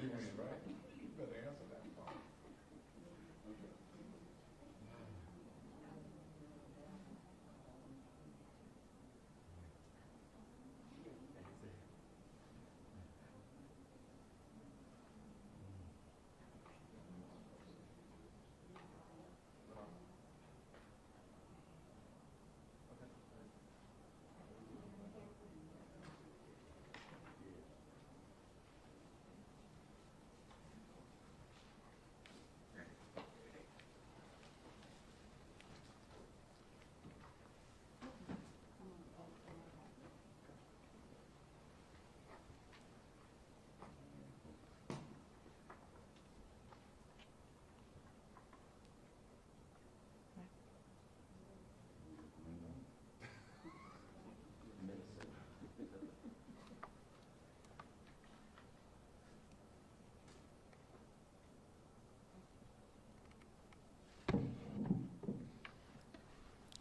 right? You better answer that phone. Okay.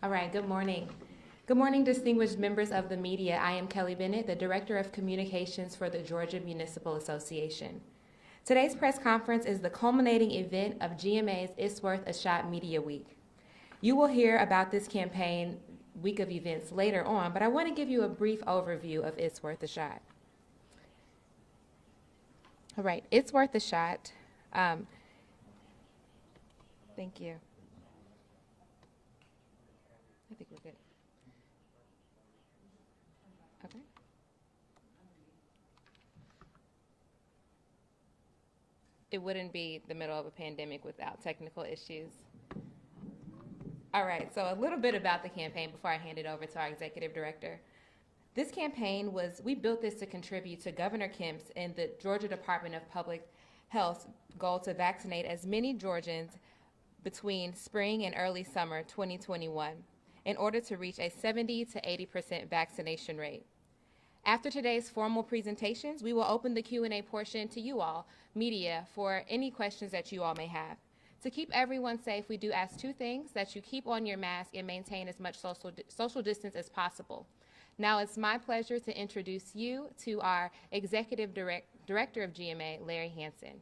All right, good morning. Good morning, distinguished members of the media. I am Kelly Bennett, the Director of Communications for the Georgia Municipal Association. Today's press conference is the culminating event of GMA's It's Worth a Shot Media Week. You will hear about this campaign week of events later on, but I want to give you a brief overview of It's Worth a Shot. All right, It's Worth a Shot. Thank you. I think we're good. Okay. It wouldn't be the middle of a pandemic without technical issues. All right, so a little bit about the campaign before I hand it over to our executive director. This campaign we built this to contribute to Governor Kemp's and the Georgia Department of Public Health's goal to vaccinate as many Georgians between spring and early summer 2021 in order to reach a 70 to 80% vaccination rate. After today's formal presentations, we will open the Q&A portion to you all, media, for any questions that you all may have. To keep everyone safe, we do ask two things: that you keep on your mask and maintain as much social distance as possible. Now it's my pleasure to introduce you to our Executive Director of GMA, Larry Hansen.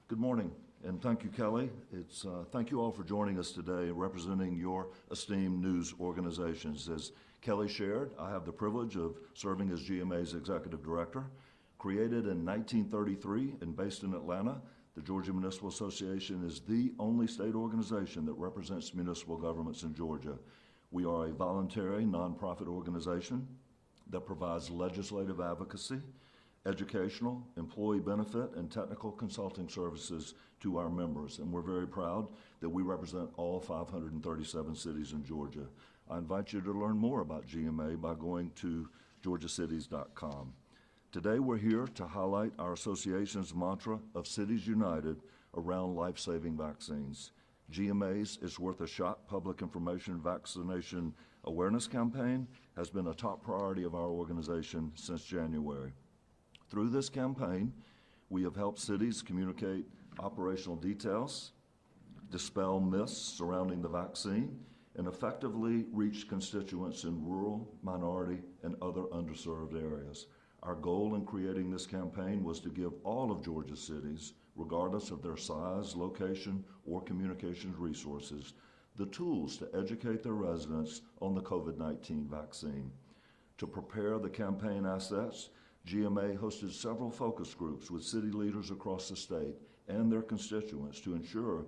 Good morning, and thank you, Kelly. Thank you all for joining us today, representing your esteemed news organizations. As Kelly shared, I have the privilege of serving as GMA's Executive Director. Created in 1933 and based in Atlanta, the Georgia Municipal Association is the only state organization that represents municipal governments in Georgia. We are a voluntary, nonprofit organization that provides legislative advocacy, educational, employee benefit, and technical consulting services to our members. And we're very proud that we represent all 537 cities in Georgia. I invite you to learn more about GMA by going to georgiacities.com. Today we're here to highlight our association's mantra of Cities United around life-saving vaccines. GMA's It's Worth a Shot public information vaccination awareness campaign has been a top priority of our organization since January. Through this campaign, we have helped cities communicate operational details, dispel myths surrounding the vaccine, and effectively reach constituents in rural, minority, and other underserved areas. Our goal in creating this campaign was to give all of Georgia's cities, regardless of their size, location, or communications resources, the tools to educate their residents on the COVID-19 vaccine. To prepare the campaign assets, GMA hosted several focus groups with city leaders across the state and their constituents to ensure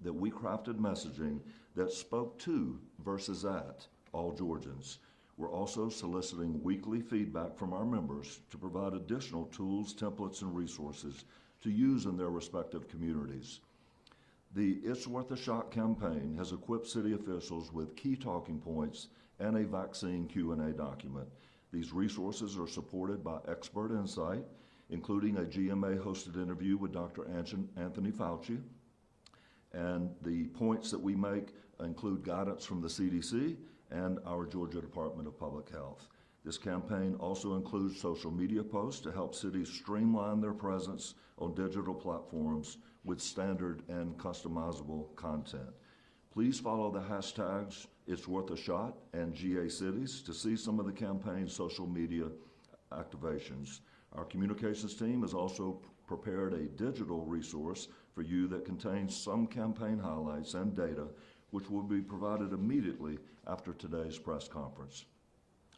that we crafted messaging that spoke to versus at all Georgians. We're also soliciting weekly feedback from our members to provide additional tools, templates, and resources to use in their respective communities. The It's Worth a Shot campaign has equipped city officials with key talking points and a vaccine Q&A document. These resources are supported by expert insight, including a GMA-hosted interview with Dr. Anthony Fauci. And the points that we make include guidance from the CDC and our Georgia Department of Public Health. This campaign also includes social media posts to help cities streamline their presence on digital platforms with standard and customizable content. Please follow the hashtags It's Worth a Shot and GA Cities to see some of the campaign's social media activations. Our communications team has also prepared a digital resource for you that contains some campaign highlights and data, which will be provided immediately after today's press conference.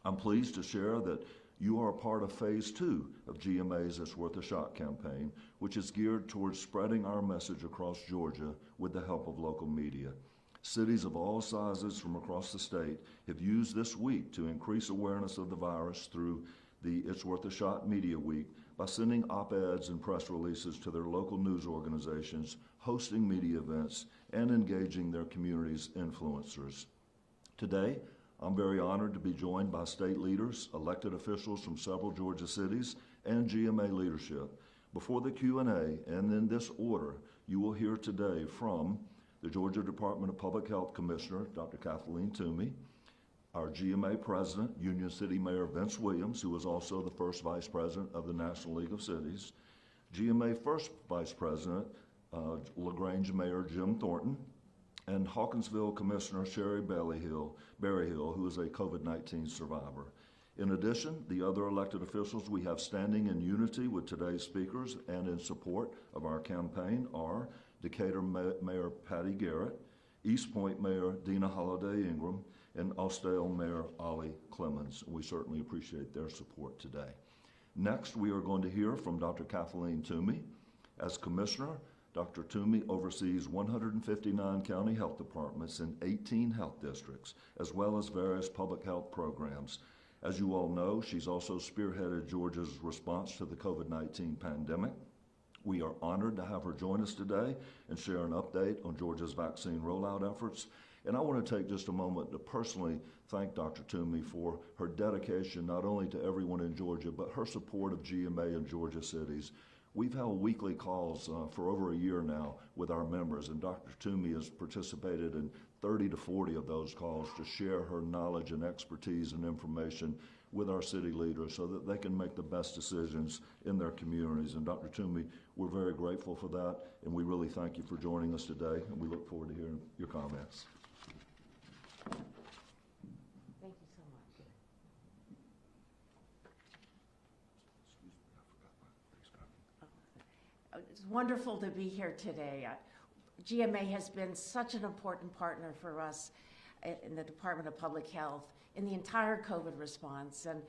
I'm pleased to share that you are a part of Phase 2 of GMA's It's Worth a Shot campaign, which is geared towards spreading our message across Georgia with the help of local media. Cities of all sizes from across the state have used this week to increase awareness of the virus through the It's Worth a Shot Media Week by sending op-eds and press releases to their local news organizations, hosting media events, and engaging their community's influencers. Today, I'm very honored to be joined by state leaders, elected officials from several Georgia cities, and GMA leadership. Before the Q&A, and in this order, you will hear today from the Georgia Department of Public Health Commissioner, Dr. Kathleen Toomey, our GMA President, Union City Mayor Vince Williams, who is also the first Vice President of the National League of Cities, GMA First Vice President, LaGrange Mayor Jim Thornton, and Hawkinsville Commissioner Sherry Berryhill, who is a COVID-19 survivor. In addition, the other elected officials we have standing in unity with today's speakers and in support of our campaign are Decatur Mayor Patty Garrett, East Point Mayor Dina Holliday Ingram, and Austell Mayor Ollie Clemens. We certainly appreciate their support today. Next, we are going to hear from Dr. Kathleen Toomey. As Commissioner, Dr. Toomey oversees 159 county health departments in 18 health districts, as well as various public health programs. As you all know, she's also spearheaded Georgia's response to the COVID-19 pandemic. We are honored to have her join us today and share an update on Georgia's vaccine rollout efforts. And I want to take just a moment to personally thank Dr. Toomey for her dedication not only to everyone in Georgia, but her support of GMA in Georgia cities. We've held weekly calls for over a year now with our members, and Dr. Toomey has participated in 30 to 40 of those calls to share her knowledge and expertise and information with our city leaders so that they can make the best decisions in their communities. And Dr. Toomey, we're very grateful for that, and we really thank you for joining us today, and we look forward to hearing your comments. Thank you so much. It's wonderful to be here today. GMA has been such an important partner for us in the Department of Public Health in the entire COVID response. And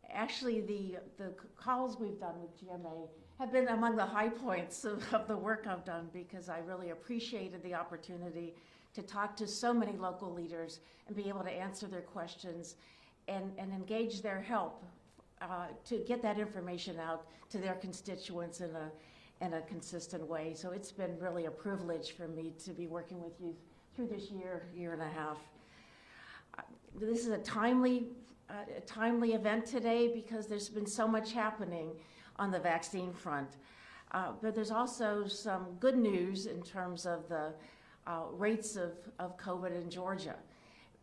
actually, the calls we've done with GMA have been among the high points of the work I've done, because I really appreciated the opportunity to talk to so many local leaders and be able to answer their questions and engage their help to get that information out to their constituents in a consistent way. So it's been really a privilege for me to be working with you through this year and a half. This is a timely event today because there's been so much happening on the vaccine front. But there's also some good news in terms of the rates of COVID in Georgia.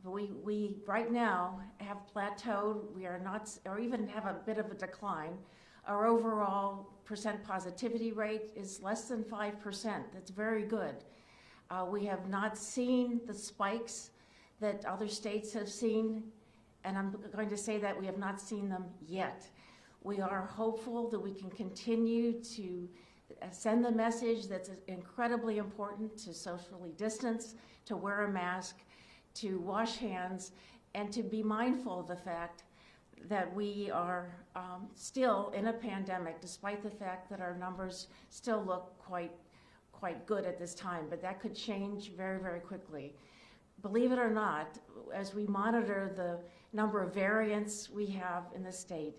We right now have plateaued. We are not, or even have a bit of a decline. Our overall percent positivity rate is less than 5%. That's very good. We have not seen the spikes that other states have seen, and I'm going to say that we have not seen them yet. We are hopeful that we can continue to send the message that's incredibly important to socially distance, to wear a mask, to wash hands, and to be mindful of the fact that we are still in a pandemic, despite the fact that our numbers still look quite good at this time, but that could change very, very quickly. Believe it or not, as we monitor the number of variants we have in the state,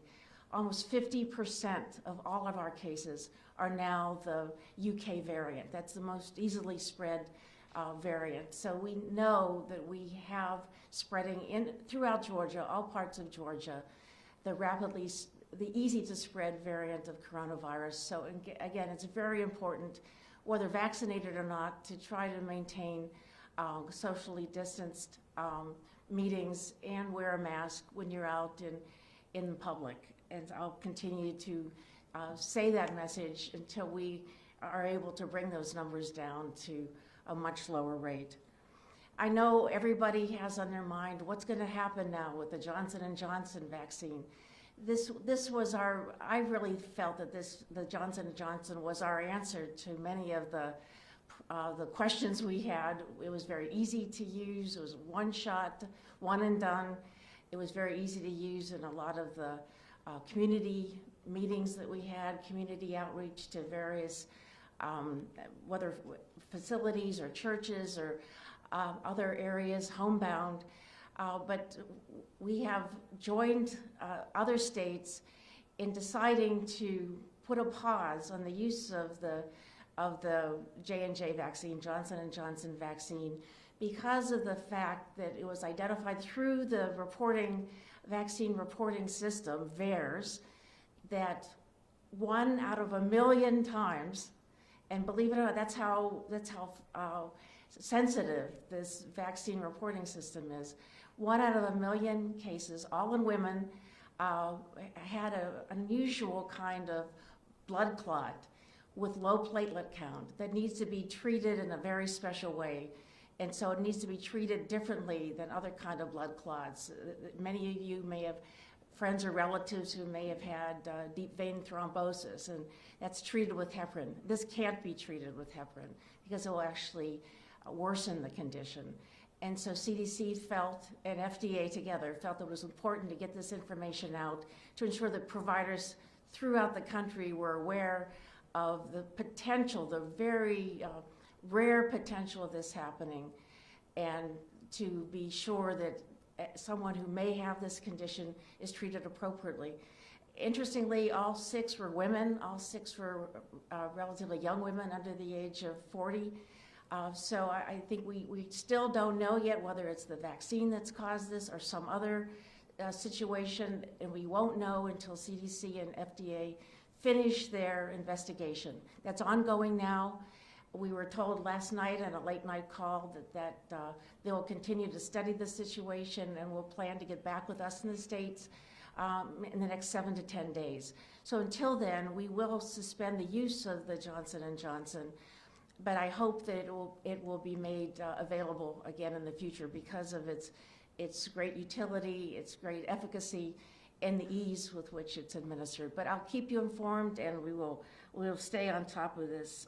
almost 50% of all of our cases are now the UK variant. That's the most easily spread variant. So we know that we have spreading throughout Georgia, all parts of Georgia, the easy to spread variant of coronavirus. So again, it's very important, whether vaccinated or not, to try to maintain socially distanced meetings and wear a mask when you're out in public. And I'll continue to say that message until we are able to bring those numbers down to a much lower rate. I know everybody has on their mind what's going to happen now with the Johnson & Johnson vaccine. This was I really felt that the Johnson & Johnson was our answer to many of the questions we had. It was very easy to use. It was one shot, one and done. It was very easy to use in a lot of the community meetings that we had, community outreach to various, whether facilities or churches or other areas, homebound. But we have joined other states in deciding to put a pause on the use of the J&J vaccine, Johnson & Johnson vaccine, because of the fact that it was identified through the vaccine reporting system, VAERS, that 1 out of 1 million times, and believe it or not, that's how sensitive this vaccine reporting system is. 1 out of 1 million cases, all in women, had an unusual kind of blood clot with low platelet count that needs to be treated in a very special way. And so it needs to be treated differently than other kind of blood clots. Many of you may have friends or relatives who may have had deep vein thrombosis, and that's treated with heparin. This can't be treated with heparin because it will actually worsen the condition. And so CDC felt, and FDA together, felt it was important to get this information out to ensure that providers throughout the country were aware of the potential, the very rare potential of this happening, and to be sure that someone who may have this condition is treated appropriately. Interestingly, all 6 were women. All 6 were relatively young women under the age of 40. So I think we still don't know yet whether it's the vaccine that's caused this or some other situation, and we won't know until CDC and FDA finish their investigation. That's ongoing now. We were told last night on a late night call that they will continue to study the situation and will plan to get back with us in the States in the next 7 to 10 days. So until then, we will suspend the use of the Johnson & Johnson, but I hope that it will be made available again in the future because of its great utility, its great efficacy, and the ease with which it's administered. But I'll keep you informed, and we'll stay on top of this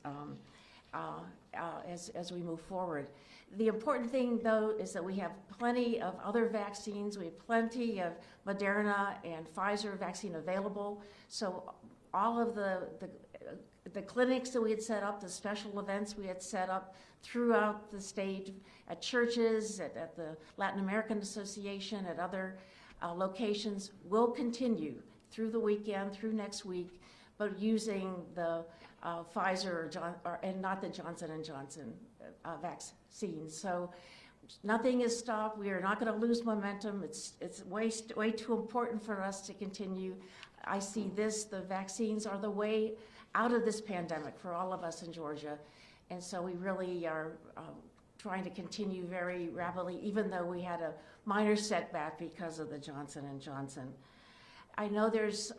as we move forward. The important thing, though, is that we have plenty of other vaccines. We have plenty of Moderna and Pfizer vaccine available. So all of the clinics that we had set up, the special events we had set up throughout the state, at churches, at the Latin American Association, at other locations, will continue through the weekend, through next week, but using the Pfizer and not the Johnson & Johnson vaccine. So nothing is stopped. We are not going to lose momentum. It's way too important for us to continue. I see the vaccines are the way out of this pandemic for all of us in Georgia. And so we really are trying to continue very rapidly, even though we had a minor setback because of the Johnson & Johnson. I know there's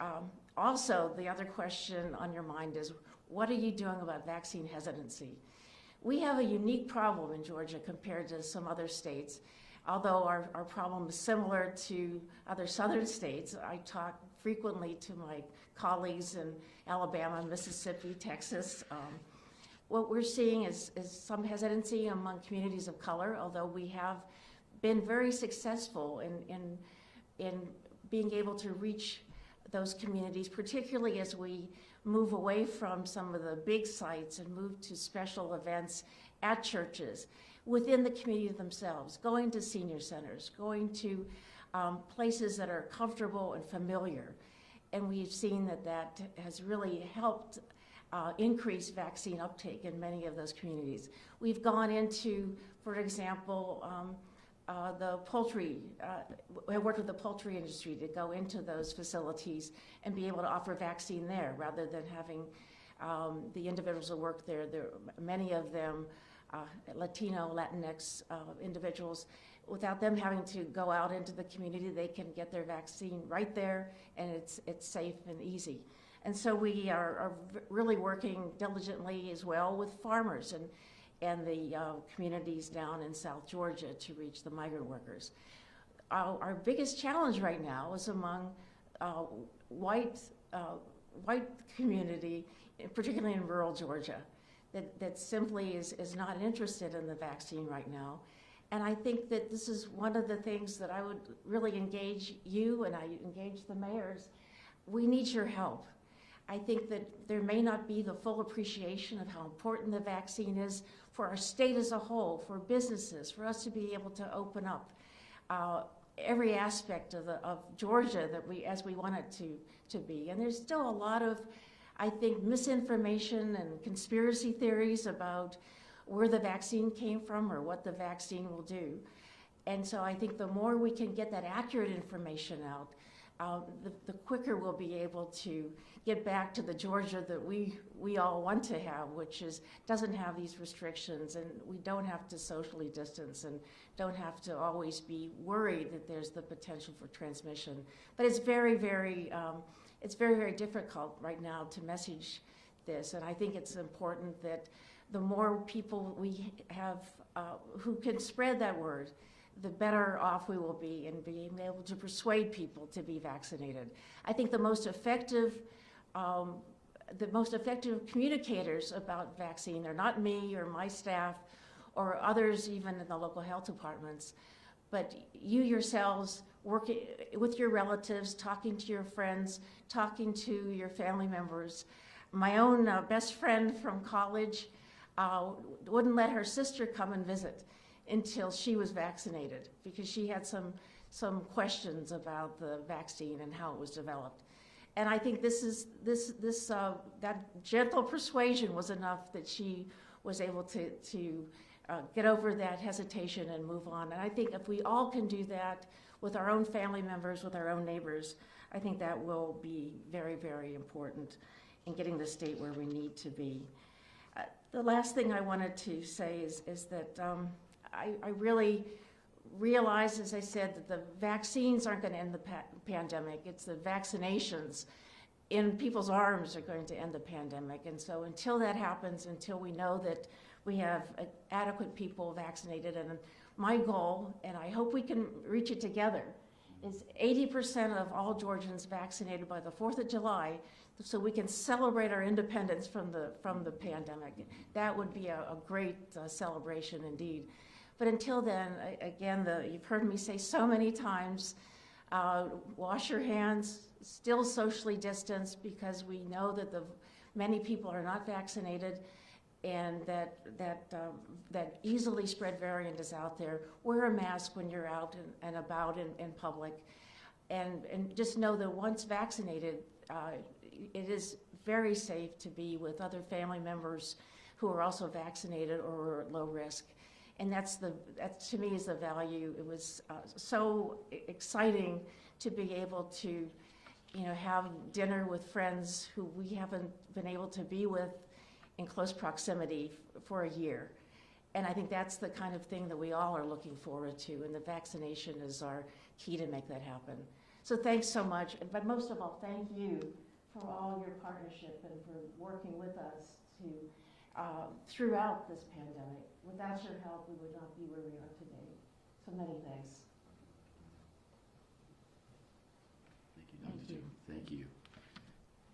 also the other question on your mind is, what are you doing about vaccine hesitancy? We have a unique problem in Georgia compared to some other states. Although our problem is similar to other southern states, I talk frequently to my colleagues in Alabama, Mississippi, Texas. What we're seeing is some hesitancy among communities of color, although we have been very successful in being able to reach those communities, particularly as we move away from some of the big sites and move to special events at churches, within the community themselves, going to senior centers, going to places that are comfortable and familiar. And we've seen that has really helped increase vaccine uptake in many of those communities. We've gone into, for example, the poultry, we worked with the poultry industry to go into those facilities and be able to offer vaccine there rather than having the individuals who work there, many of them Latino, Latinx individuals. without them having to go out into the community, they can get their vaccine right there, and it's safe and easy. And so we are really working diligently as well with farmers and the communities down in South Georgia to reach the migrant workers. Our biggest challenge right now is among white community, particularly in rural Georgia, that simply is not interested in the vaccine right now. And I think that this is one of the things that I would really engage you, and I engage the mayors. We need your help. I think that there may not be the full appreciation of how important the vaccine is for our state as a whole, for businesses, for us to be able to open up every aspect of Georgia that as we want it to be. And there's still a lot of, I think, misinformation and conspiracy theories about where the vaccine came from or what the vaccine will do. And so I think the more we can get that accurate information out, the quicker we'll be able to get back to the Georgia that we all want to have, which doesn't have these restrictions, and we don't have to socially distance and don't have to always be worried that there's the potential for transmission. But it's very, very difficult right now to message this, and I think it's important that the more people we have who can spread that word, the better off we will be in being able to persuade people to be vaccinated. I think the most effective communicators about vaccine are not me or my staff or others even in the local health departments, but you yourselves working with your relatives, talking to your friends, talking to your family members. My own best friend from college wouldn't let her sister come and visit until she was vaccinated because she had some questions about the vaccine and how it was developed. And I think that gentle persuasion was enough that she was able to get over that hesitation and move on. And I think if we all can do that with our own family members, with our own neighbors, I think that will be very, very important in getting the state where we need to be. The last thing I wanted to say is that I really realize, as I said, that the vaccines aren't going to end the pandemic. It's the vaccinations in people's arms are going to end the pandemic. And so until that happens, until we know that we have adequate people vaccinated, and my goal, and I hope we can reach it together, is 80% of all Georgians vaccinated by the 4th of July, so we can celebrate our independence from the pandemic. That would be a great celebration indeed. But until then, again, you've heard me say so many times, wash your hands, still socially distance, because we know that many people are not vaccinated, and that easily spread variant is out there. Wear a mask when you're out and about in public, and just know that once vaccinated, it is very safe to be with other family members who are also vaccinated or are at low risk. And that to me is the value. It was so exciting to be able to, have dinner with friends who we haven't been able to be with in close proximity for a year. And I think that's the kind of thing that we all are looking forward to, and the vaccination is our key to make that happen. So thanks so much, but most of all, thank you for all your partnership and for working with us throughout this pandemic. Without your help, we would not be where we are today. So many thanks. Thank you, Dr. Toomey. Thank you.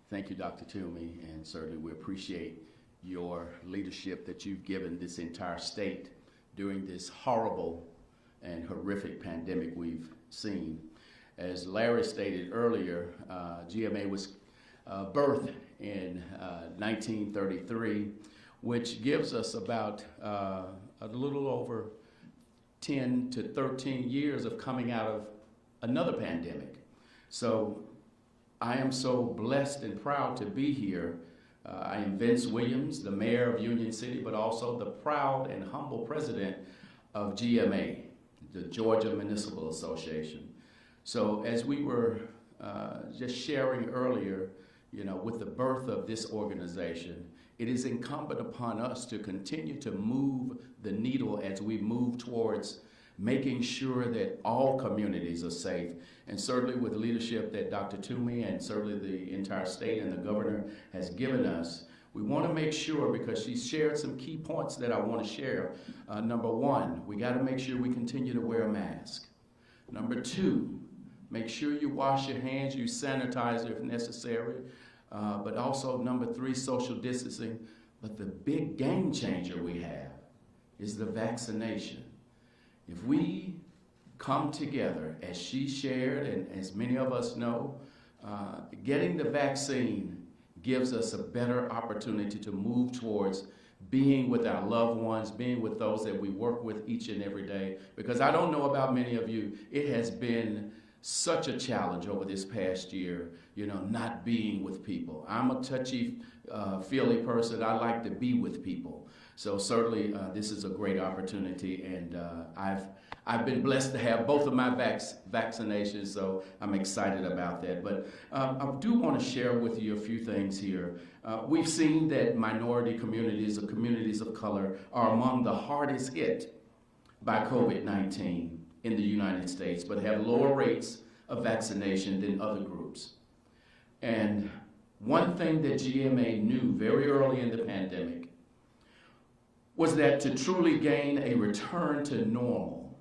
Thank you, Dr. Toomey, and certainly we appreciate your leadership that you've given this entire state during this horrible and horrific pandemic we've seen. As Larry stated earlier, GMA was birthed in 1933, which gives us about a little over 10 to 13 years of coming out of another pandemic. So I am so blessed and proud to be here. I am Vince Williams, the mayor of Union City, but also the proud and humble president of GMA, the Georgia Municipal Association. So as we were just sharing earlier, with the birth of this organization, it is incumbent upon us to continue to move the needle as we move towards making sure that all communities are safe. And certainly with leadership that Dr. Toomey and certainly the entire state and the governor has given us, we want to make sure, because she shared some key points that I want to share. Number one, we got to make sure we continue to wear a mask. Number two, make sure you wash your hands, use sanitizer if necessary. But also number three, social distancing. But the big game changer we have is the vaccination. If we come together, as she shared and as many of us know, getting the vaccine gives us a better opportunity to move towards being with our loved ones, being with those that we work with each and every day. Because I don't know about many of you, it has been such a challenge over this past year, not being with people. I'm a touchy-feely person. I like to be with people. So certainly this is a great opportunity, and I've been blessed to have both of my vaccinations, so I'm excited about that. But I do want to share with you a few things here. We've seen that minority communities or communities of color are among the hardest hit by COVID-19 in the United States, but have lower rates of vaccination than other groups. And one thing that GMA knew very early in the pandemic was that to truly gain a return to normal,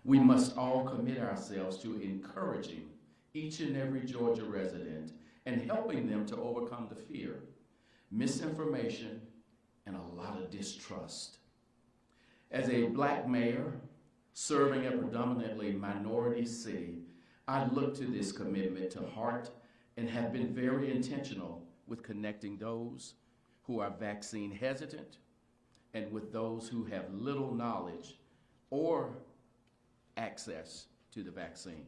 we must all commit ourselves to encouraging each and every Georgia resident and helping them to overcome the fear, misinformation, and a lot of distrust. As a Black mayor serving a predominantly minority city, I look to this commitment to heart and have been very intentional with connecting those who are vaccine hesitant and with those who have little knowledge or access to the vaccine.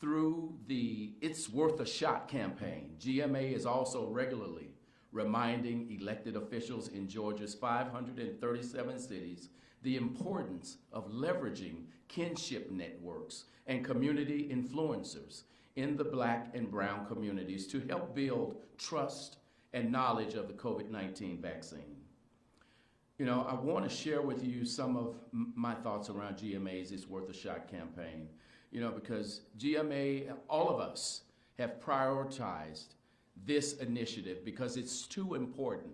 Through the It's Worth a Shot campaign, GMA is also regularly reminding elected officials in Georgia's 537 cities the importance of leveraging kinship networks and community influencers in the Black and brown communities to help build trust and knowledge of the COVID-19 vaccine. I want to share with you some of my thoughts around GMA's It's Worth a Shot campaign, because GMA, all of us, have prioritized this initiative because it's too important.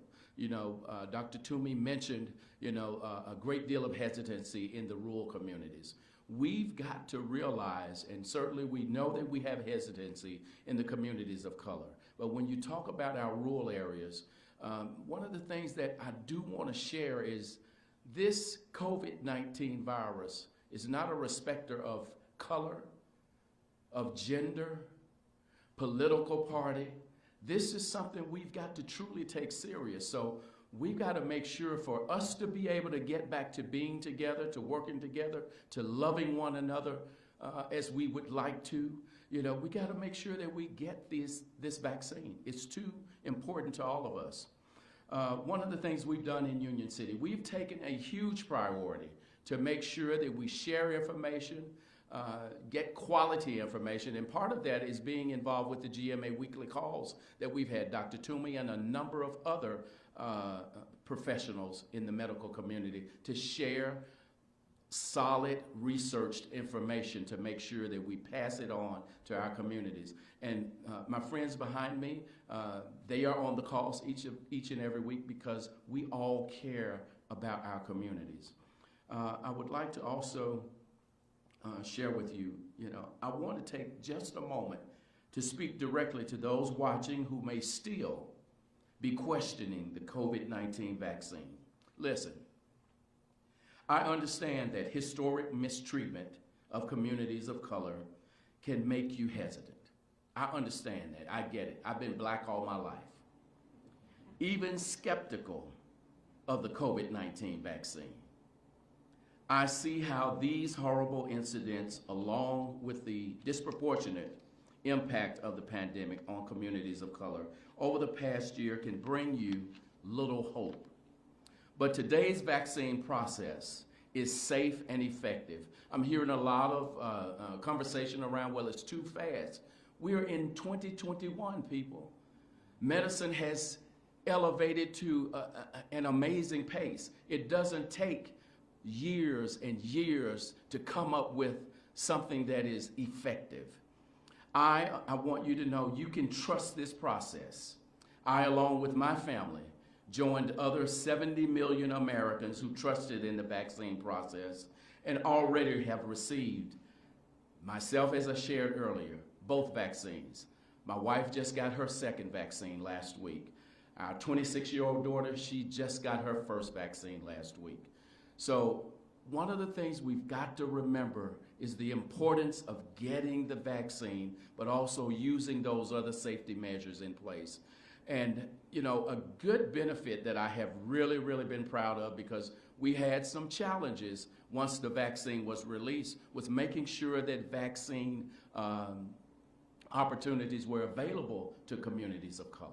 Dr. Toomey mentioned, a great deal of hesitancy in the rural communities. We've got to realize, and certainly we know that we have hesitancy in the communities of color, but when you talk about our rural areas, one of the things that I do want to share is this COVID-19 virus is not a respecter of color, of gender, political party. This is something we've got to truly take serious. So we've got to make sure for us to be able to get back to being together, to working together, to loving one another as we would like to, we got to make sure that we get this vaccine. It's too important to all of us. One of the things we've done in Union City, we've taken a huge priority to make sure that we share information, get quality information, and part of that is being involved with the GMA weekly calls that we've had Dr. Toomey and a number of other professionals in the medical community to share solid researched information to make sure that we pass it on to our communities. And my friends behind me, they are on the calls each and every week because we all care about our communities. I would like to also share with you, I want to take just a moment to speak directly to those watching who may still be questioning the COVID-19 vaccine. Listen, I understand that historic mistreatment of communities of color can make you hesitant. I understand that. I get it. I've been Black all my life. Even skeptical of the COVID-19 vaccine. I see how these horrible incidents, along with the disproportionate impact of the pandemic on communities of color over the past year, can bring you little hope. But today's vaccine process is safe and effective. I'm hearing a lot of conversation around, well, it's too fast. We're in 2021, people. Medicine has elevated to an amazing pace. It doesn't take years and years to come up with something that is effective. I want you to know you can trust this process. I, along with my family, joined other 70 million Americans who trusted in the vaccine process and already have received, myself, as I shared earlier, both vaccines. My wife just got her second vaccine last week. Our 26-year-old daughter, she just got her first vaccine last week. So one of the things we've got to remember is the importance of getting the vaccine, but also using those other safety measures in place. And, you know, a good benefit that I have really, really been proud of, because we had some challenges once the vaccine was released, was making sure that vaccine opportunities were available to communities of color.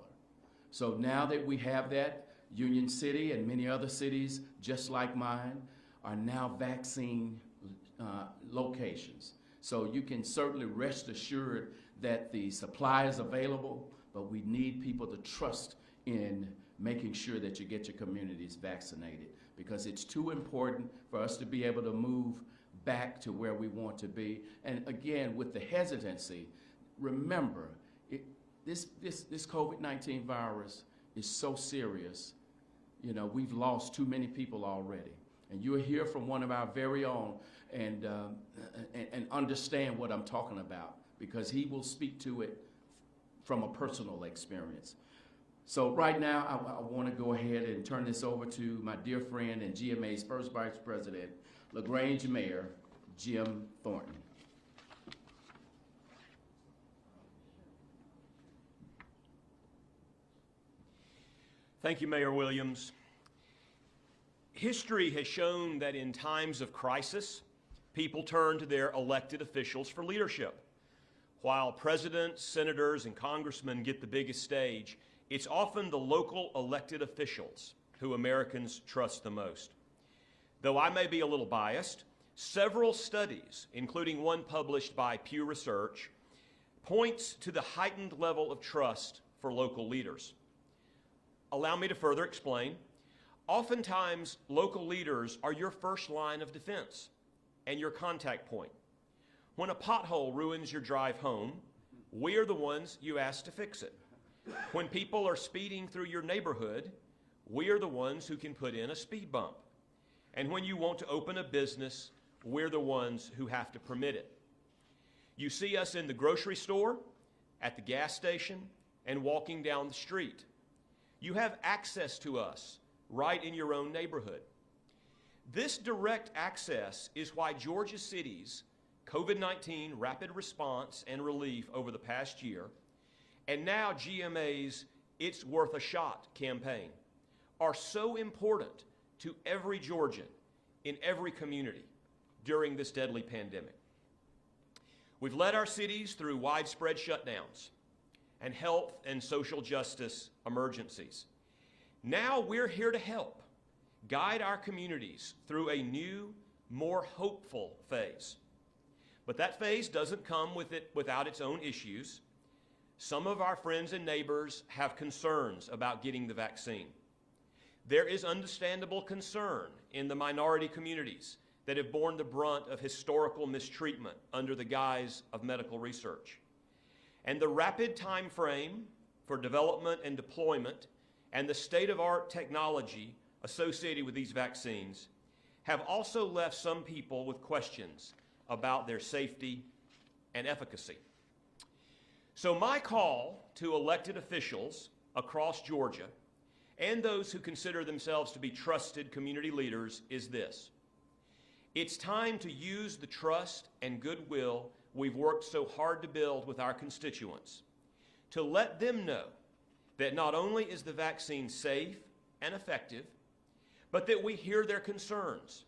So now that we have that, Union City and many other cities just like mine are now vaccine locations. So you can certainly rest assured that the supply is available, but we need people to trust in making sure that you get your communities vaccinated, because it's too important for us to be able to move back to where we want to be. And again, with the hesitancy, remember, this COVID-19 virus is so serious. You know, we've lost too many people already. And you'll hear from one of our very own and understand what I'm talking about, because he will speak to it from a personal experience. So right now, I want to go ahead and turn this over to my dear friend and GMA's first Vice President, LaGrange Mayor, Jim Thornton. Thank you, Mayor Williams. History has shown that in times of crisis, people turn to their elected officials for leadership. While presidents, senators, and congressmen get the biggest stage, it's often the local elected officials who Americans trust the most. Though I may be a little biased, several studies, including one published by Pew Research, points to the heightened level of trust for local leaders. Allow me to further explain. Oftentimes, local leaders are your first line of defense and your contact point. When a pothole ruins your drive home, we are the ones you ask to fix it. When people are speeding through your neighborhood, we are the ones who can put in a speed bump. And when you want to open a business, we're the ones who have to permit it. You see us in the grocery store, at the gas station, and walking down the street. You have access to us right in your own neighborhood. This direct access is why Georgia City's COVID-19 rapid response and relief over the past year, and now GMA's It's Worth a Shot campaign, are so important to every Georgian in every community during this deadly pandemic. We've led our cities through widespread shutdowns and health and social justice emergencies. Now we're here to help guide our communities through a new, more hopeful phase. But that phase doesn't come without its own issues. Some of our friends and neighbors have concerns about getting the vaccine. There is understandable concern in the minority communities that have borne the brunt of historical mistreatment under the guise of medical research. And the rapid time frame for development and deployment and the state-of-the-art technology associated with these vaccines have also left some people with questions about their safety and efficacy. So my call to elected officials across Georgia and those who consider themselves to be trusted community leaders is this: it's time to use the trust and goodwill we've worked so hard to build with our constituents to let them know that not only is the vaccine safe and effective, but that we hear their concerns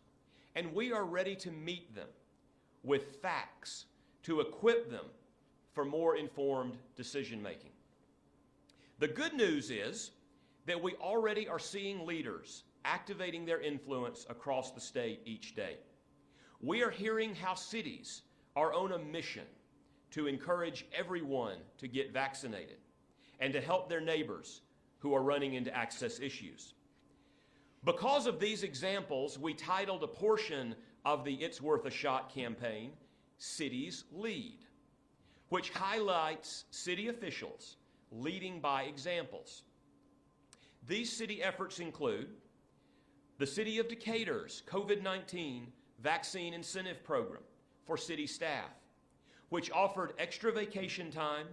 and we are ready to meet them with facts to equip them for more informed decision-making. The good news is that we already are seeing leaders activating their influence across the state each day. We are hearing how cities are on a mission to encourage everyone to get vaccinated and to help their neighbors who are running into access issues. Because of these examples, we titled a portion of the It's Worth a Shot campaign, Cities Lead, which highlights city officials leading by examples. These city efforts include the City of Decatur's COVID-19 Vaccine Incentive Program for city staff, which offered extra vacation time,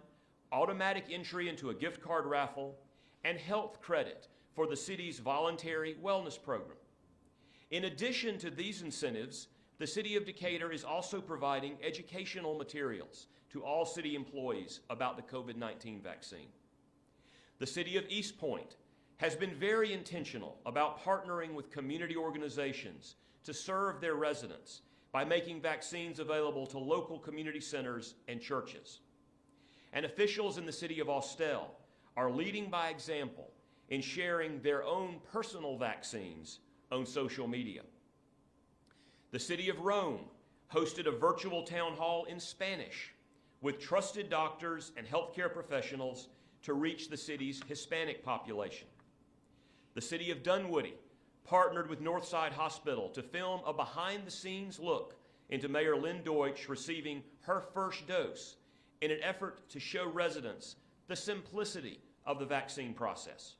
automatic entry into a gift card raffle, and health credit for the city's voluntary wellness program. In addition to these incentives, the City of Decatur is also providing educational materials to all city employees about the COVID-19 vaccine. The City of East Point has been very intentional about partnering with community organizations to serve their residents by making vaccines available to local community centers and churches. And officials in the City of Austell are leading by example in sharing their own personal vaccines on social media. The City of Rome hosted a virtual town hall in Spanish with trusted doctors and healthcare professionals to reach the city's Hispanic population. The City of Dunwoody partnered with Northside Hospital to film a behind-the-scenes look into Mayor Lynn Deutsch receiving her first dose in an effort to show residents the simplicity of the vaccine process.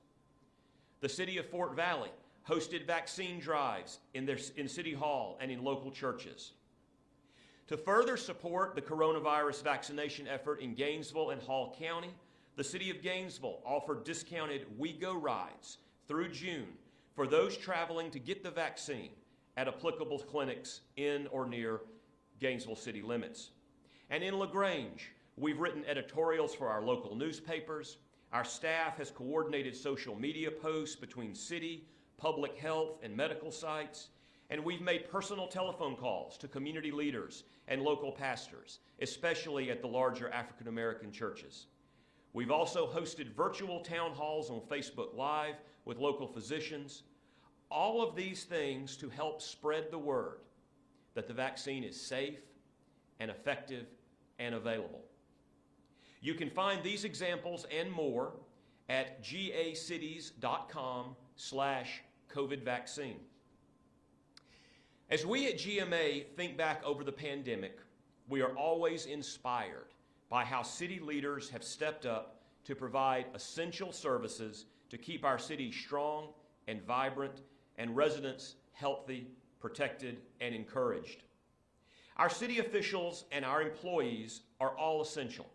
The City of Fort Valley hosted vaccine drives in City Hall and in local churches. To further support the coronavirus vaccination effort in Gainesville and Hall County, the City of Gainesville offered discounted We Go rides through June for those traveling to get the vaccine at applicable clinics in or near Gainesville city limits. And in LaGrange, we've written editorials for our local newspapers. Our staff has coordinated social media posts between city, public health, and medical sites. And we've made personal telephone calls to community leaders and local pastors, especially at the larger African American churches. We've also hosted virtual town halls on Facebook Live with local physicians. All of these things to help spread the word that the vaccine is safe and effective and available. You can find these examples and more at gacities.com/COVID vaccine. As we at GMA think back over the pandemic, we are always inspired by how city leaders have stepped up to provide essential services to keep our city strong and vibrant and residents healthy, protected, and encouraged. Our city officials and our employees are all essential,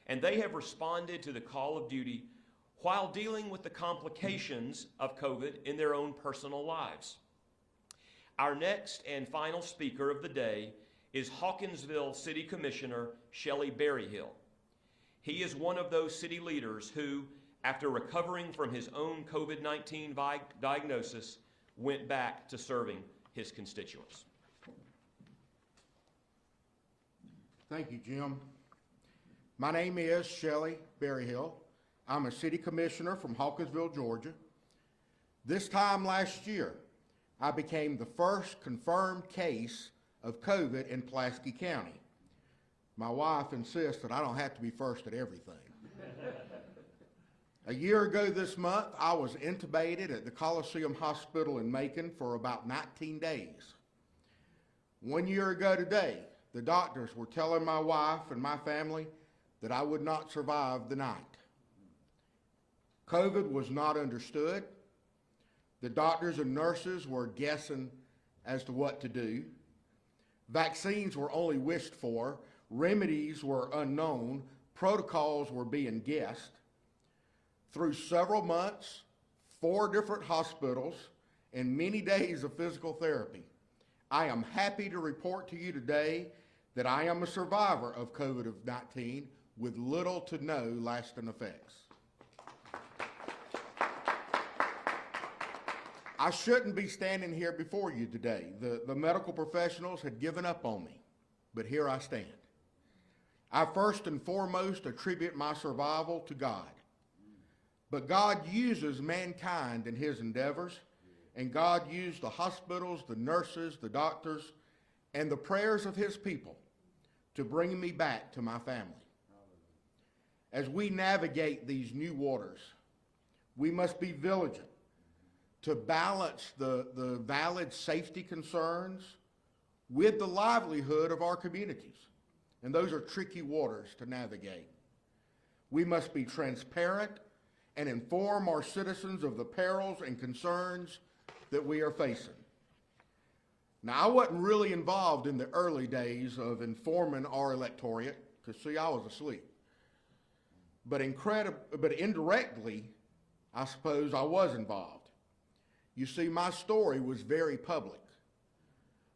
and they have responded to the call of duty while dealing with the complications of COVID in their own personal lives. Our next and final speaker of the day is Hawkinsville City Commissioner Shelley Berryhill. He is one of those city leaders who, after recovering from his own COVID-19 diagnosis, went back to serving his constituents. Thank you, Jim. My name is Shelley Berryhill. I'm a city commissioner from Hawkinsville, Georgia. This time last year, I became the first confirmed case of COVID in Pulaski County. My wife insists that I don't have to be first at everything. A year ago this month, I was intubated at the Coliseum Hospital in Macon for about 19 days. 1 year ago today, the doctors were telling my wife and my family that I would not survive the night. COVID was not understood. The doctors and nurses were guessing as to what to do. Vaccines were only wished for. Remedies were unknown. Protocols were being guessed. Through several months, 4 different hospitals, and many days of physical therapy, I am happy to report to you today that I am a survivor of COVID-19 with little to no lasting effects. I shouldn't be standing here before you today. The medical professionals had given up on me, but here I stand. I first and foremost attribute my survival to God. But God uses mankind in his endeavors, and God used the hospitals, the nurses, the doctors, and the prayers of his people to bring me back to my family. As we navigate these new waters, We must be vigilant to balance the valid safety concerns with the livelihood of our communities. And those are tricky waters to navigate. We must be transparent and inform our citizens of the perils and concerns that we are facing. Now, I wasn't really involved in the early days of informing our electorate, because see, I was asleep. But indirectly, I suppose I was involved. You see, my story was very public.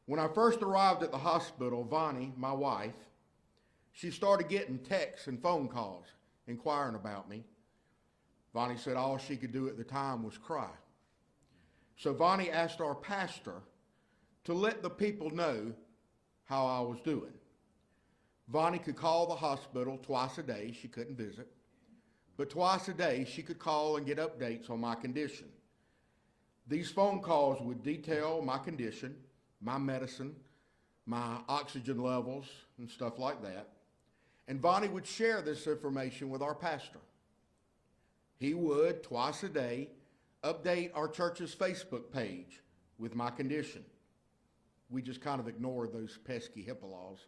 When I first arrived at the hospital, Vonnie, my wife, she started getting texts and phone calls inquiring about me. Vonnie said all she could do at the time was cry. So Vonnie asked our pastor to let the people know how I was doing. Vonnie could call the hospital twice a day. She couldn't visit. But twice a day, she could call and get updates on my condition. These phone calls would detail my condition, my medicine, my oxygen levels, and stuff like that. And Vonnie would share this information with our pastor. He would, twice a day, update our church's Facebook page with my condition. We just kind of ignored those pesky HIPAA laws.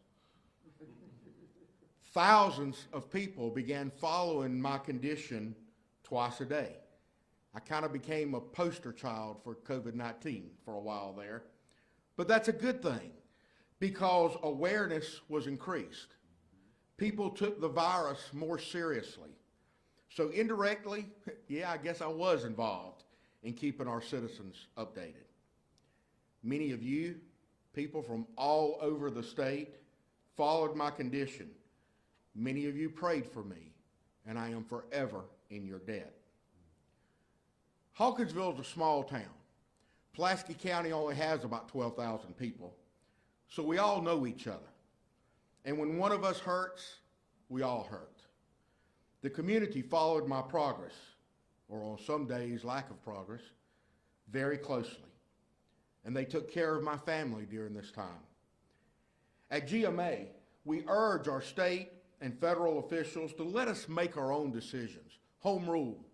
Thousands of people began following my condition twice a day. I kind of became a poster child for COVID-19 for a while there. But that's a good thing because awareness was increased. People took the virus more seriously. So indirectly, yeah, I guess I was involved in keeping our citizens updated. Many of you, people from all over the state, followed my condition. Many of you prayed for me, and I am forever in your debt. Hawkinsville is a small town. Pulaski County only has about 12,000 people, so we all know each other. And when one of us hurts, we all hurt. The community followed my progress, or on some days lack of progress, very closely. And they took care of my family during this time. At GMA, we urge our state and federal officials to let us make our own decisions. Home rule,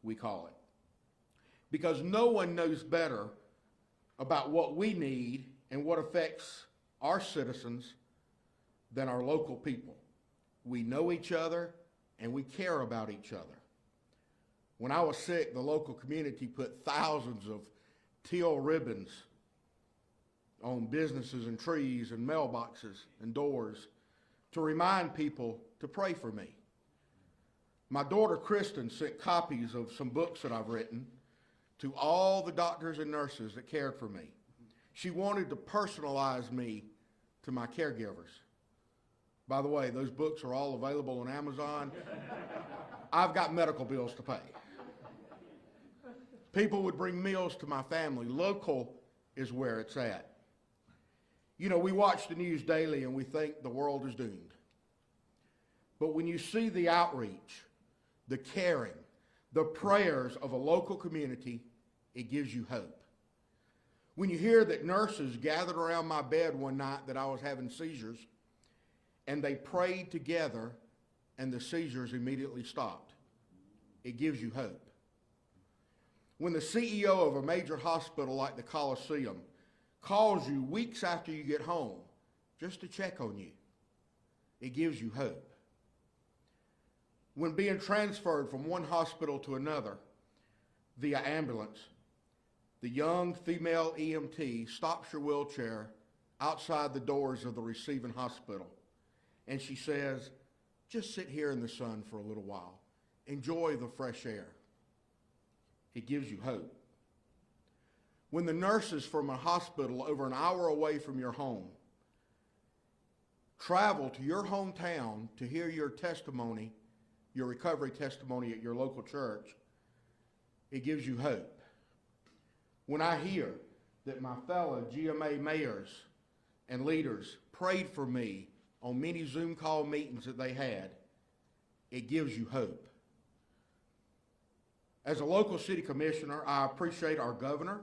we call it. Because no one knows better about what we need and what affects our citizens than our local people. We know each other and we care about each other. When I was sick, the local community put thousands of teal ribbons on businesses and trees and mailboxes and doors to remind people to pray for me. My daughter Kristen sent copies of some books that I've written to all the doctors and nurses that cared for me. She wanted to personalize me to my caregivers. By the way, those books are all available on Amazon. I've got medical bills to pay. People would bring meals to my family. Local is where it's at. You know, we watch the news daily and we think the world is doomed. But when you see the outreach, the caring, the prayers of a local community, it gives you hope. When you hear that nurses gathered around my bed one night that I was having seizures, and they prayed together, and the seizures immediately stopped, it gives you hope. When the CEO of a major hospital like the Coliseum calls you weeks after you get home just to check on you, it gives you hope. When being transferred from one hospital to another via ambulance, the young female EMT stops your wheelchair outside the doors of the receiving hospital, and she says, just sit here in the sun for a little while. Enjoy the fresh air. It gives you hope. When the nurses from a hospital over an hour away from your home travel to your hometown to hear your testimony, your recovery testimony at your local church, it gives you hope. When I hear that my fellow GMA mayors and leaders prayed for me on many Zoom call meetings that they had, it gives you hope. As a local city commissioner, I appreciate our governor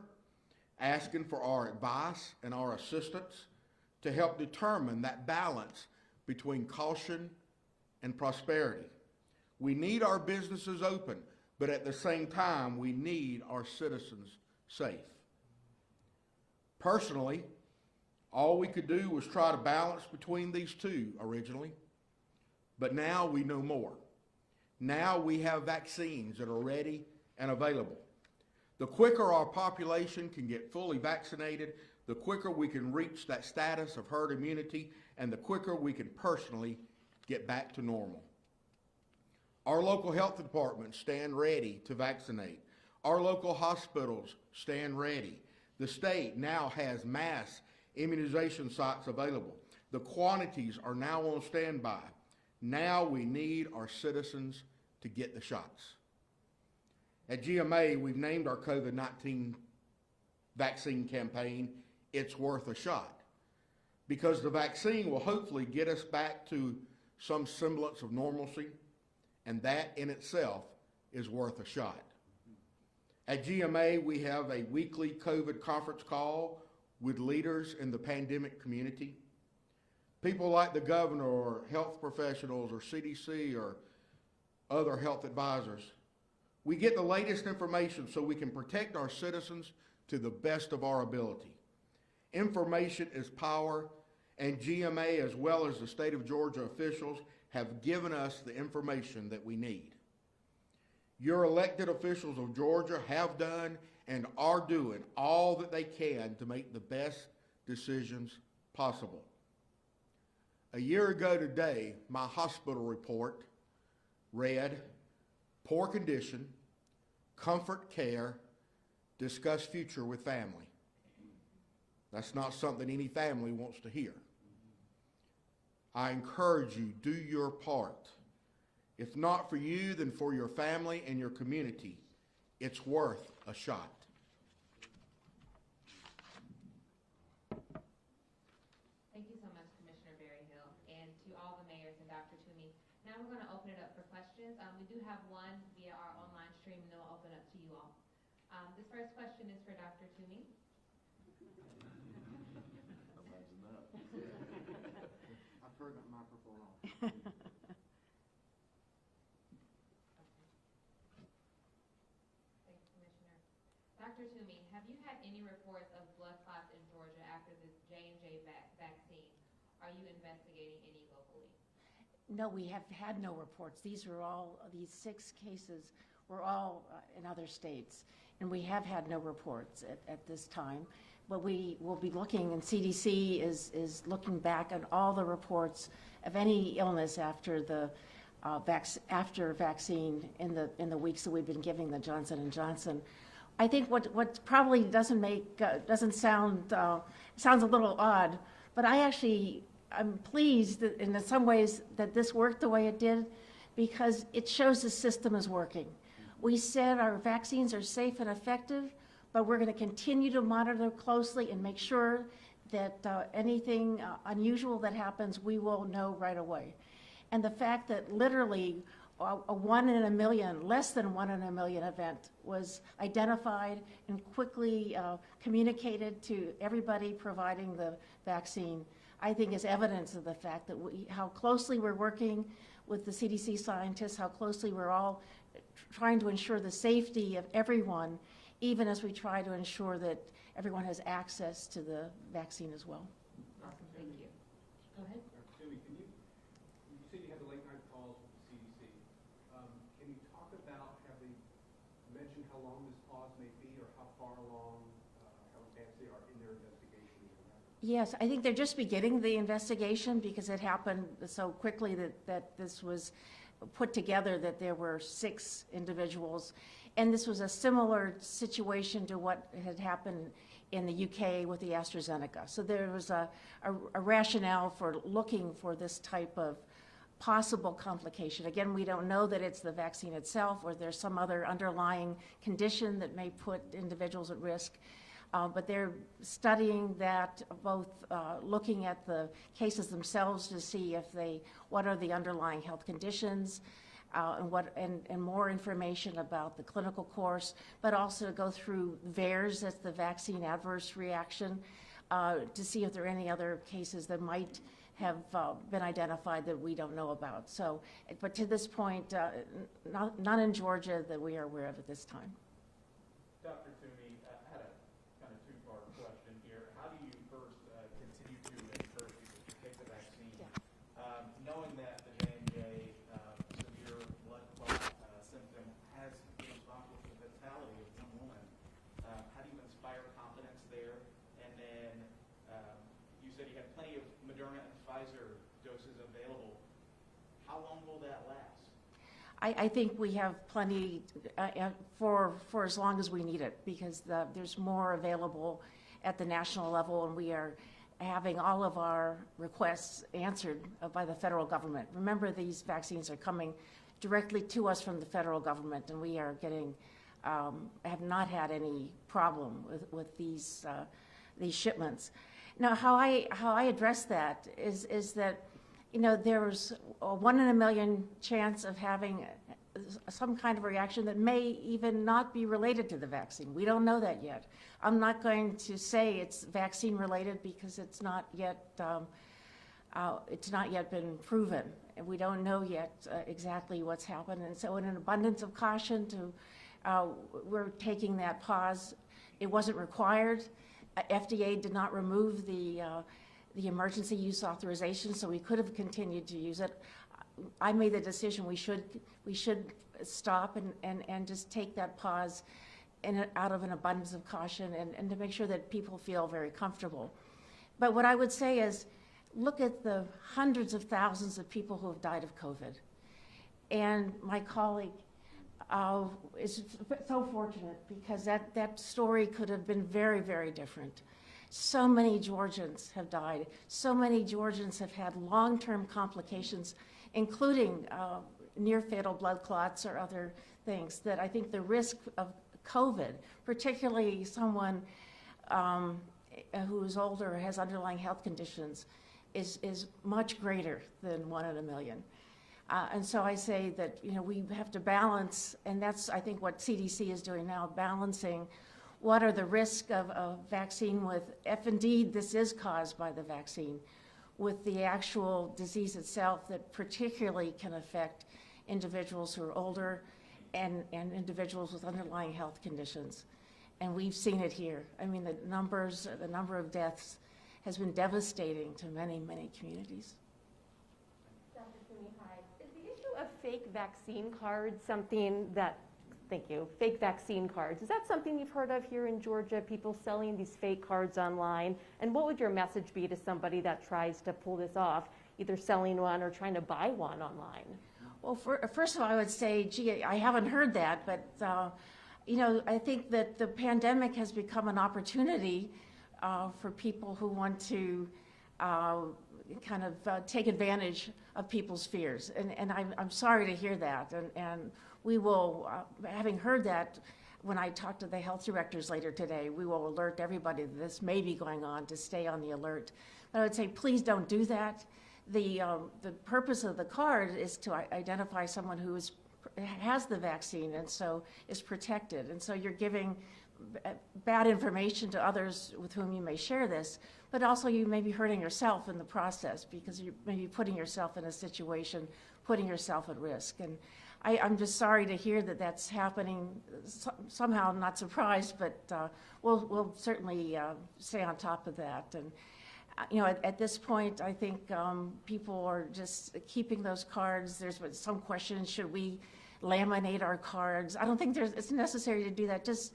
asking for our advice and our assistance to help determine that balance between caution and prosperity. We need our businesses open. but at the same time, we need our citizens safe. Personally, all we could do was try to balance between these two originally, but now we know more. Now we have vaccines that are ready and available. The quicker our population can get fully vaccinated, the quicker we can reach that status of herd immunity, and the quicker we can personally get back to normal. Our local health departments stand ready to vaccinate. Our local hospitals stand ready. The state now has mass immunization sites available. The quantities are now on standby. Now we need our citizens to get the shots. At GMA, we've named our COVID-19 vaccine campaign, It's Worth a Shot, because the vaccine will hopefully get us back to some semblance of normalcy, and that in itself is worth a shot. At GMA, we have a weekly COVID conference call with leaders in the pandemic community. People like the governor or health professionals or CDC or other health advisors. We get the latest information so we can protect our citizens to the best of our ability. Information is power, and GMA, as well as the state of Georgia officials, have given us the information that we need. Your elected officials of Georgia have done and are doing all that they can to make the best decisions possible. A year ago today, my hospital report read, poor condition, comfort care, discuss future with family. That's not something any family wants to hear. I encourage you, do your part. If not for you, then for your family and your community, it's worth a shot. Thank you so much, Commissioner Berryhill, and to all the mayors and Dr. Toomey. Now we're going to open it up for questions. We do have one via our online stream, and then we'll open it up to you all. This first question is for Dr. Toomey. I turned that microphone off. Thanks, Commissioner. Dr. Toomey, have you had any reports of blood clots in Georgia after this J&J vaccine? Are you investigating any locally? No, we have had no reports. These 6 cases were all in other states, and we have had no reports at this time. But we will be looking, and CDC is looking back at all the reports of any illness after the after vaccine in the weeks that we've been giving the Johnson & Johnson. I think what probably doesn't sound sounds a little odd, but I'm pleased that in some ways that this worked the way it did, because it shows the system is working. We said our vaccines are safe and effective, but we're going to continue to monitor closely and make sure that anything unusual that happens, we will know right away. And the fact that literally a 1 in a million, less than 1 in a million event was identified and quickly communicated to everybody providing the vaccine, I think is evidence of the fact that how closely we're working with the CDC scientists, how closely we're all trying to ensure the safety of everyone, even as we try to ensure that everyone has access to the vaccine as well. Awesome, thank you. Go ahead. Toomey, you said you had the late night calls with the CDC. Can you talk about, have they mentioned how long this pause may be, or how far along, how advanced they are in their investigation? Yes, I think they're just beginning the investigation because it happened so quickly that this was put together, that there were 6 individuals. And this was a similar situation to what had happened in the UK with the AstraZeneca. So there was a rationale for looking for this type of possible complication. Again, we don't know that it's the vaccine itself or there's some other underlying condition that may put individuals at risk. But they're studying that, both looking at the cases themselves to see what are the underlying health conditions, and more information about the clinical course, but also go through VAERS, that's the vaccine adverse reaction, to see if there are any other cases that might have been identified that we don't know about. So, but to this point, not in Georgia that we are aware of at this time. Dr. Toomey, I had a kind of two-part question here. How do you first continue to encourage people to take the vaccine, knowing that the J&J severe blood clot symptom has been responsible for the fatality of one woman? How do you inspire confidence there? And then you said you have plenty of Moderna and Pfizer doses available. How long will that last? I think we have plenty for as long as we need it, because there's more available at the national level, and we are having all of our requests answered by the federal government. Remember, these vaccines are coming directly to us from the federal government, and we are getting have not had any problem with these shipments. Now, how I address that is that, you know, there's a 1 in a million chance of having some kind of reaction that may even not be related to the vaccine. We don't know that yet. I'm not going to say it's vaccine related because it's not yet been proven, and we don't know yet exactly what's happened. And so, in an abundance of caution, we're taking that pause. It wasn't required. FDA did not remove the emergency use authorization, so we could have continued to use it. I made the decision we should stop and just take that pause out of an abundance of caution and to make sure that people feel very comfortable. But what I would say is, look at the hundreds of thousands of people who have died of COVID. And my colleague is so fortunate, because that story could have been very, very different. So many Georgians have died. So many Georgians have had long-term complications, including near-fatal blood clots or other things, that I think the risk of COVID, particularly someone who is older or has underlying health conditions, is much greater than 1 in a million. And so I say that, you know, we have to balance, and that's, I think, what CDC is doing now, balancing what are the risks of vaccine with, if indeed this is caused by the vaccine, with the actual disease itself that particularly can affect individuals who are older and individuals with underlying health conditions. And we've seen it here. I mean, the number of deaths has been devastating to many, many communities. Dr. Toomey, hi. Is the issue of fake vaccine cards something that, thank you, fake vaccine cards, is that something you've heard of here in Georgia, people selling these fake cards online? And what would your message be to somebody that tries to pull this off, either selling one or trying to buy one online? Well, first of all, I would say, gee, I haven't heard that, but you know, I think that the pandemic has become an opportunity for people who want to kind of take advantage of people's fears. And I'm sorry to hear that. And we will, having heard that, when I talk to the health directors later today, we will alert everybody that this may be going on, to stay on the alert. But I would say, please don't do that. The purpose of the card is to identify someone who has the vaccine and so is protected. And so you're giving bad information to others with whom you may share this, but also you may be hurting yourself in the process, because you may be putting yourself in a situation, putting yourself at risk. And I'm just sorry to hear that that's happening. Somehow I'm not surprised, but we'll certainly stay on top of that. And you know, at this point, I think people are just keeping those cards. There's been some question, should we laminate our cards? I don't think it's necessary to do that. Just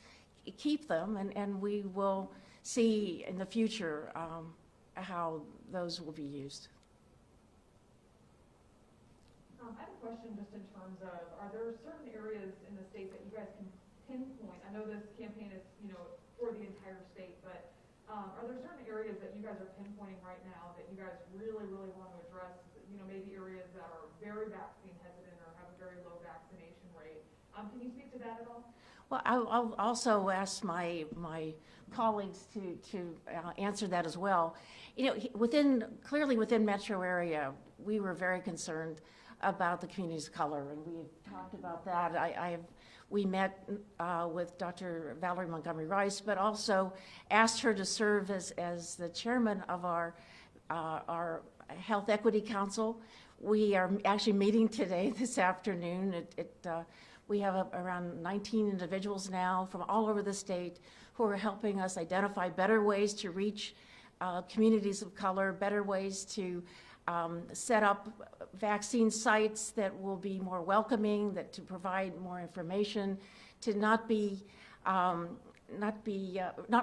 keep them, and we will see in the future how those will be used. I have a question just in terms of, are there certain areas in the state that you guys can pinpoint? I know this campaign is, you know, for the entire state, but are there certain areas that you guys are pinpointing right now that you guys really, really want to address? You know, maybe areas that are very vaccine hesitant or have a very low vaccination rate. Can you speak to that at all? Well, I'll also ask my colleagues to answer that as well. You know, clearly within metro area, we were very concerned about the communities of color, and we talked about that. We met with Dr. Valerie Montgomery Rice, but also asked her to serve as the chairman of our Health Equity Council. We are actually meeting today, this afternoon. We have around 19 individuals now from all over the state who are helping us identify better ways to reach communities of color, better ways to set up vaccine sites that will be more welcoming, that to provide more information, to not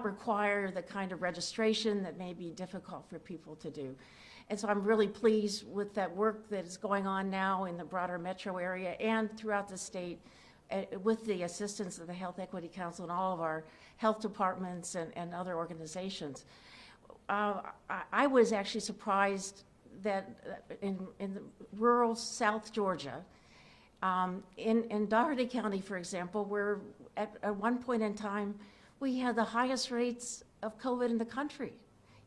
require the kind of registration that may be difficult for people to do. And so I'm really pleased with that work that is going on now in the broader metro area and throughout the state with the assistance of the Health Equity Council and all of our health departments and other organizations. I was actually surprised that in the rural South Georgia, in Dougherty County, for example, where at one point in time, we had the highest rates of COVID in the country.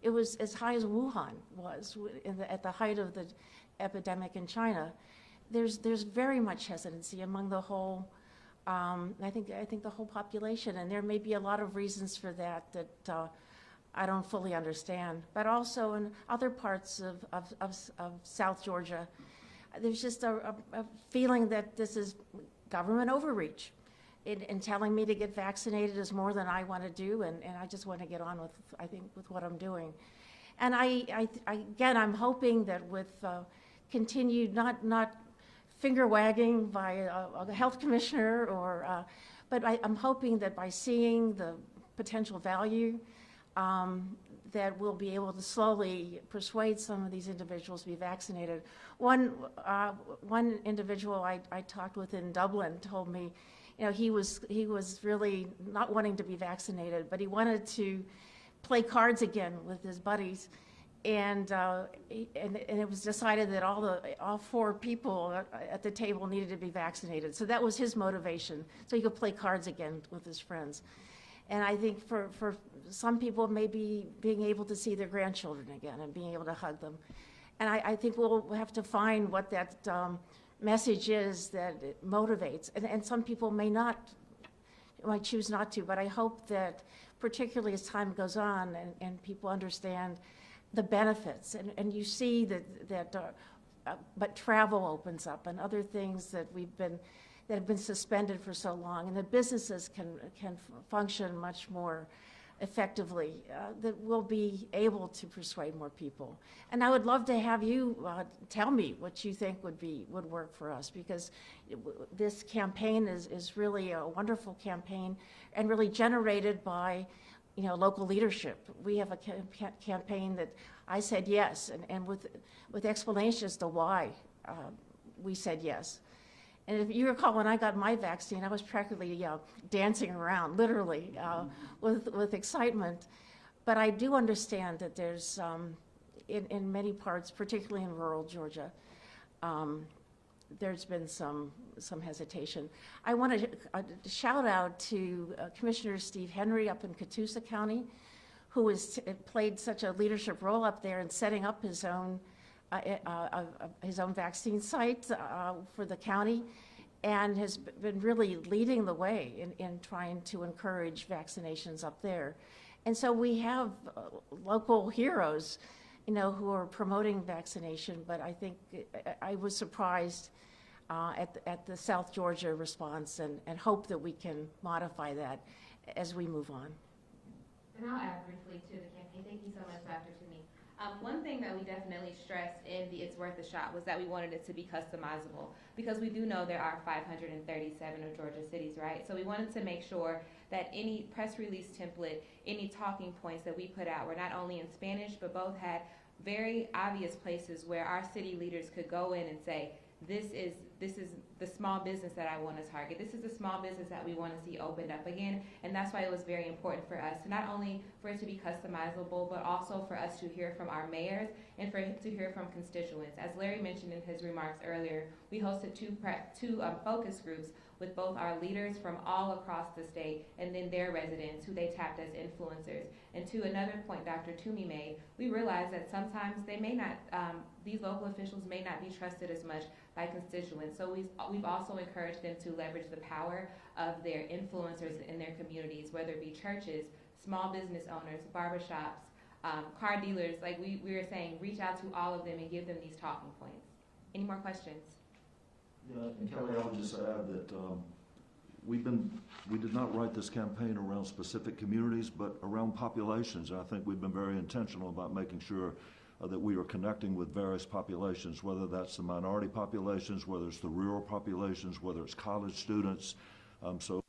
It was as high as Wuhan was at the height of the epidemic in China. There's very much hesitancy among the whole, I think the whole population, and there may be a lot of reasons for that I don't fully understand. But also in other parts of South Georgia, there's just a feeling that this is government overreach. In telling me to get vaccinated is more than I want to do, and I just want to get on with what I'm doing. And again, I'm hoping that with continued, not finger wagging by a health commissioner, but I'm hoping that by seeing the potential value, that we'll be able to slowly persuade some of these individuals to be vaccinated. One individual I talked with in Dublin told me, you know, he was really not wanting to be vaccinated, but he wanted to play cards again with his buddies, and it was decided that all four people at the table needed to be vaccinated. So that was his motivation, so he could play cards again with his friends. And I think for some people, maybe being able to see their grandchildren again and being able to hug them. And I think we'll have to find what that message is that it motivates. And some people might choose not to, but I hope that particularly as time goes on and people understand the benefits, and you see but travel opens up and other things that have been suspended for so long, and the businesses can function much more effectively, that we'll be able to persuade more people. And I would love to have you tell me what you think would work for us, because this campaign is really a wonderful campaign and really generated by, you know, local leadership. We have a campaign that I said yes, and with explanations as to why we said yes. And if you recall, when I got my vaccine, I was practically dancing around, literally, with excitement. But I do understand that there's, in many parts, particularly in rural Georgia, there's been some hesitation. I want to shout out to Commissioner Steve Henry up in Catoosa County, who has played such a leadership role up there in setting up his own vaccine site for the county, and has been really leading the way in trying to encourage vaccinations up there. And so we have local heroes, you know, who are promoting vaccination, but I think I was surprised at the South Georgia response, and hope that we can modify that as we move on. And I'll add briefly to the campaign. Thank you so much, Dr. Toomey. One thing that we definitely stressed in the It's Worth a Shot was that we wanted it to be customizable, because we do know there are 537 of Georgia cities, right? So we wanted to make sure that any press release template, any talking points that we put out were not only in Spanish, but both had very obvious places where our city leaders could go in and say, this is the small business that I want to target. This is the small business that we want to see opened up again. And that's why it was very important for us, not only for it to be customizable, but also for us to hear from our mayors and for him to hear from constituents. As Larry mentioned in his remarks earlier, we hosted two focus groups with both our leaders from all across the state and then their residents who they tapped as influencers. And to another point Dr. Toomey made, we realized that sometimes they may not, these local officials may not be trusted as much by constituents. So we've also encouraged them to leverage the power of their influencers in their communities, whether it be churches, small business owners, barbershops, car dealers, like we were saying, reach out to all of them and give them these talking points. Any more questions? Yeah, and Kelly, I would just add that we did not write this campaign around specific communities, but around populations. And I think we've been very intentional about making sure that we are connecting with various populations, whether that's the minority populations, whether it's the rural populations, whether it's college students. So